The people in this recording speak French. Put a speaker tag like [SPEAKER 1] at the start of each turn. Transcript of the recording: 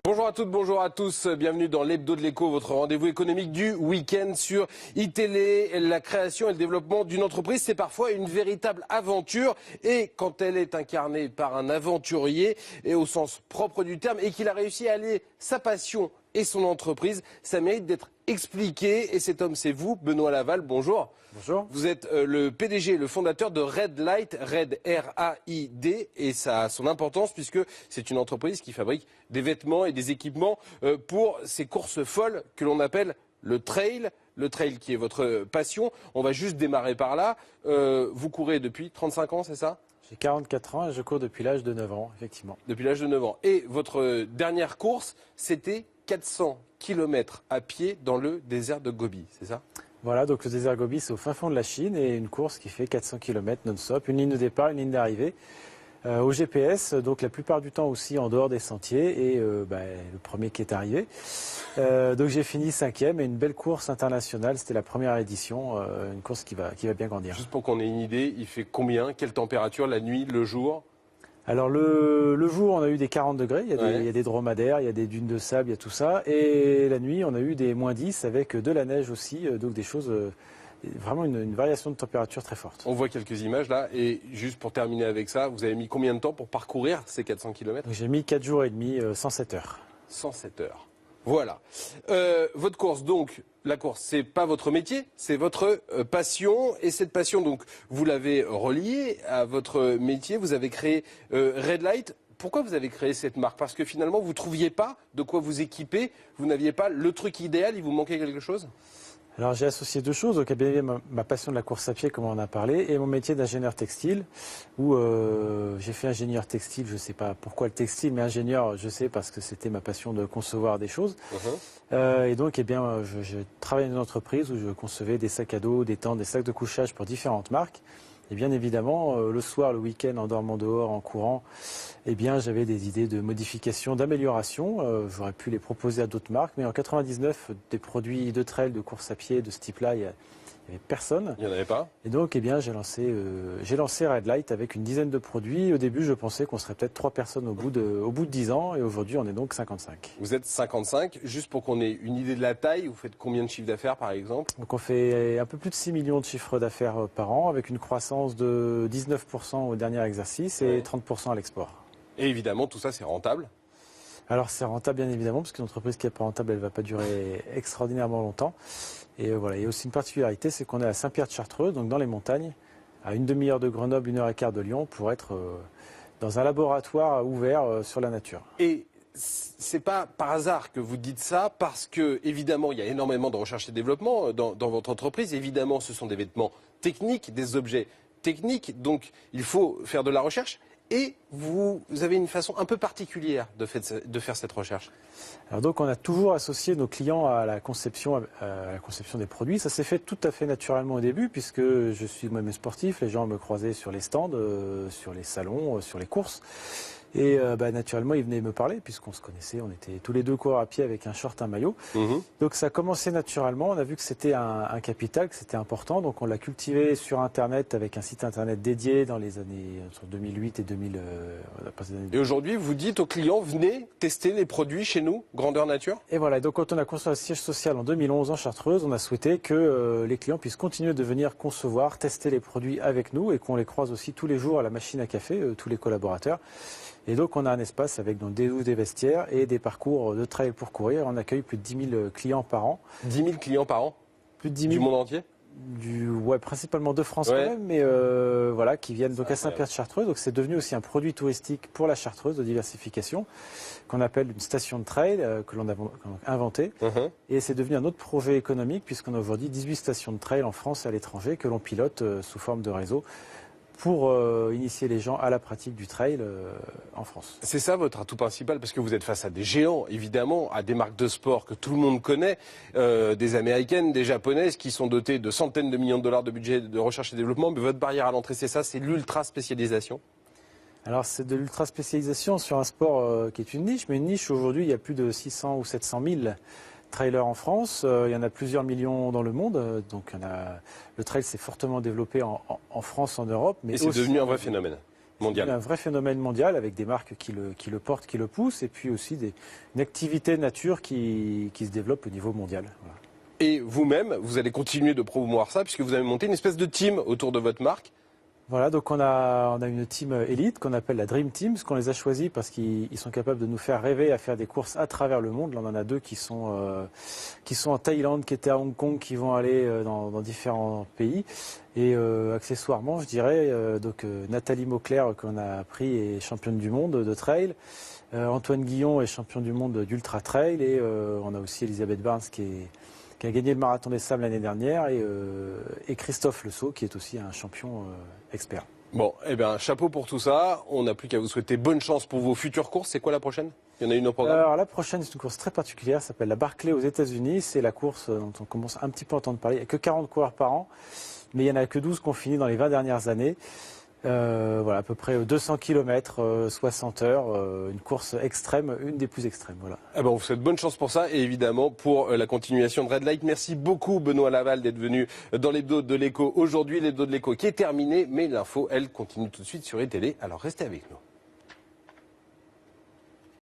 [SPEAKER 1] Bonjour à toutes, bonjour à tous, bienvenue dans l'Hebdo de l'Écho, votre rendez-vous économique du week-end sur iTélé. La création et le développement d'une entreprise, c'est parfois une véritable aventure, et quand elle est incarnée par un aventurier, et au sens propre du terme, et qu'il a réussi à allier sa passion et son entreprise, ça mérite d'être expliqué, et cet homme c'est vous, Benoît Laval, bonjour.
[SPEAKER 2] Bonjour.
[SPEAKER 1] Vous êtes le PDG, le fondateur de Redlight, Red R-A-I-D, et ça a son importance puisque c'est une entreprise qui fabrique des vêtements et des équipements pour ces courses folles que l'on appelle le trail qui est votre passion. On va juste démarrer par là. Vous courez depuis 35 ans, c'est ça ?
[SPEAKER 2] J'ai 44 ans et je cours depuis l'âge de 9 ans, effectivement.
[SPEAKER 1] Depuis l'âge de 9 ans. Et votre dernière course, c'était 400 km à pied dans le désert de Gobi, c'est ça ?
[SPEAKER 2] Voilà, donc le désert Gobi, c'est au fin fond de la Chine et une course qui fait 400 km non-stop, une ligne de départ, une ligne d'arrivée. Au GPS, donc la plupart du temps aussi en dehors des sentiers et le premier qui est arrivé. Donc j'ai fini 5e et une belle course internationale, c'était la première édition, une course qui va bien grandir.
[SPEAKER 1] Juste pour qu'on ait une idée, il fait combien ? Quelle température la nuit, le jour ?
[SPEAKER 2] Alors le jour, on a eu des 40 degrés, il y a des dromadaires, il y a des dunes de sable, il y a tout ça. Et la nuit, on a eu des moins 10 avec de la neige aussi, donc des choses, vraiment une variation de température très forte.
[SPEAKER 1] On voit quelques images là, et juste pour terminer avec ça, vous avez mis combien de temps pour parcourir ces 400 km ?
[SPEAKER 2] J'ai mis 4 jours et demi, 107 heures.
[SPEAKER 1] 107 heures. Voilà. Votre course, donc, la course, c'est pas votre métier, c'est votre passion. Et cette passion, donc, vous l'avez reliée à votre métier. Vous avez créé Redlight. Pourquoi vous avez créé cette marque ? Parce que finalement, vous ne trouviez pas de quoi vous équiper. Vous n'aviez pas le truc idéal. Il vous manquait quelque chose ?
[SPEAKER 2] Alors j'ai associé deux choses, donc bien ma passion de la course à pied, comme on en a parlé, et mon métier d'ingénieur textile, où j'ai fait ingénieur textile, je ne sais pas pourquoi le textile, mais ingénieur, je sais, parce que c'était ma passion de concevoir des choses. Et donc, je travaillais dans une entreprise où je concevais des sacs à dos, des tentes, des sacs de couchage pour différentes marques. Et bien évidemment, le soir, le week-end, en dormant dehors, en courant, j'avais des idées de modification, d'amélioration. J'aurais pu les proposer à d'autres marques, mais en 99, des produits de trail, de course à pied, de ce type-là, il n'y avait personne.
[SPEAKER 1] Il n'y en avait pas ?
[SPEAKER 2] Et donc, j'ai lancé Redlight avec une dizaine de produits. Au début, je pensais qu'on serait peut-être 3 personnes au bout de 10 ans, et aujourd'hui, on est donc 55.
[SPEAKER 1] Vous êtes 55. Juste pour qu'on ait une idée de la taille, vous faites combien de chiffre d'affaires, par exemple ?
[SPEAKER 2] Donc, on fait un peu plus de 6 millions de chiffres d'affaires par an, avec une croissance de 19% au dernier exercice et 30% à l'export.
[SPEAKER 1] Et évidemment, tout ça, c'est rentable.
[SPEAKER 2] Alors c'est rentable bien évidemment, parce qu'une entreprise qui n'est pas rentable, elle ne va pas durer extraordinairement longtemps. Et voilà, il y a aussi une particularité, c'est qu'on est à Saint-Pierre-de-Chartreux, donc dans les montagnes, à une demi-heure de Grenoble, 1h15 de Lyon, pour être dans un laboratoire ouvert sur la nature.
[SPEAKER 1] Et c'est pas par hasard que vous dites ça, parce que évidemment, il y a énormément de recherche et développement dans votre entreprise. Évidemment, ce sont des vêtements techniques, des objets techniques, donc il faut faire de la recherche. Et vous avez une façon un peu particulière de faire cette recherche.
[SPEAKER 2] Alors donc on a toujours associé nos clients à la conception des produits. Ça s'est fait tout à fait naturellement au début, puisque je suis moi-même sportif. Les gens me croisaient sur les stands, sur les salons, sur les courses. Et naturellement, ils venaient me parler, puisqu'on se connaissait, on était tous les deux coureurs à pied avec un short, un maillot. Donc ça a commencé naturellement, on a vu que c'était un capital, que c'était important, donc on l'a cultivé sur Internet avec un site Internet dédié dans les années entre 2008 et 2000.
[SPEAKER 1] Et aujourd'hui, vous dites aux clients, venez tester les produits chez nous, Grandeur Nature ?
[SPEAKER 2] Et voilà, donc quand on a construit un siège social en 2011 en Chartreuse, on a souhaité que les clients puissent continuer de venir concevoir, tester les produits avec nous, et qu'on les croise aussi tous les jours à la machine à café, tous les collaborateurs. Et donc on a un espace avec donc, des vestiaires et des parcours de trail pour courir. On accueille plus de 10 000 clients par an.
[SPEAKER 1] 10 000 clients par an ?
[SPEAKER 2] Plus de 10 000.
[SPEAKER 1] Du monde entier ?
[SPEAKER 2] Principalement de France quand même, mais qui viennent donc à Saint-Pierre-de-Chartreux. Donc c'est devenu aussi un produit touristique pour la Chartreuse de diversification, qu'on appelle une station de trail, que l'on a inventée. Et c'est devenu un autre projet économique, puisqu'on a aujourd'hui 18 stations de trail en France et à l'étranger, que l'on pilote sous forme de réseau, pour initier les gens à la pratique du trail en France.
[SPEAKER 1] C'est ça votre atout principal, parce que vous êtes face à des géants, évidemment, à des marques de sport que tout le monde connaît, des américaines, des japonaises, qui sont dotées de centaines de millions de dollars de budget de recherche et développement. Mais votre barrière à l'entrée, c'est ça, c'est l'ultra spécialisation.
[SPEAKER 2] Alors c'est de l'ultra spécialisation sur un sport qui est une niche, mais une niche aujourd'hui, il y a plus de 600 ou 700 000 trailers en France, il y en a plusieurs millions dans le monde, donc le trail s'est fortement développé en France, en Europe.
[SPEAKER 1] Mais c'est devenu un vrai phénomène. mondial.
[SPEAKER 2] C'est un vrai phénomène mondial avec des marques qui le portent, qui le poussent, et puis aussi une activité nature qui se développe au niveau mondial. Voilà.
[SPEAKER 1] Et vous-même, vous allez continuer de promouvoir ça puisque vous avez monté une espèce de team autour de votre marque.
[SPEAKER 2] Voilà, donc on a une team élite qu'on appelle la Dream Team, parce qu'on les a choisis parce qu'ils sont capables de nous faire rêver à faire des courses à travers le monde. Là, on en a 2 qui sont en Thaïlande, qui étaient à Hong Kong, qui vont aller dans différents pays. Et accessoirement, je dirais, Nathalie Mauclair, qu'on a pris, est championne du monde de trail. Antoine Guillon est champion du monde d'ultra trail. Et on a aussi Elisabeth Barnes qui a gagné le marathon des sables l'année dernière, et Christophe Le Sceau, qui est aussi un champion expert.
[SPEAKER 1] Bon, eh bien, chapeau pour tout ça. On n'a plus qu'à vous souhaiter bonne chance pour vos futures courses. C'est quoi la prochaine? Il y en a une au programme?
[SPEAKER 2] Alors, la prochaine, c'est une course très particulière, ça s'appelle la Barclay aux États-Unis. C'est la course dont on commence un petit peu à entendre parler. Il n'y a que 40 coureurs par an, mais il n'y en a que 12 qui ont fini dans les 20 dernières années. Voilà, à peu près 200 km, 60 heures, une course extrême, une des plus extrêmes. Voilà.
[SPEAKER 1] Eh ben, on vous souhaite bonne chance pour ça et évidemment pour la continuation de Red Light. Merci beaucoup Benoît Laval d'être venu dans l'hebdo de l'écho aujourd'hui. L'hebdo de l'écho qui est terminé, mais l'info, elle, continue tout de suite sur iTélé. Alors restez avec nous.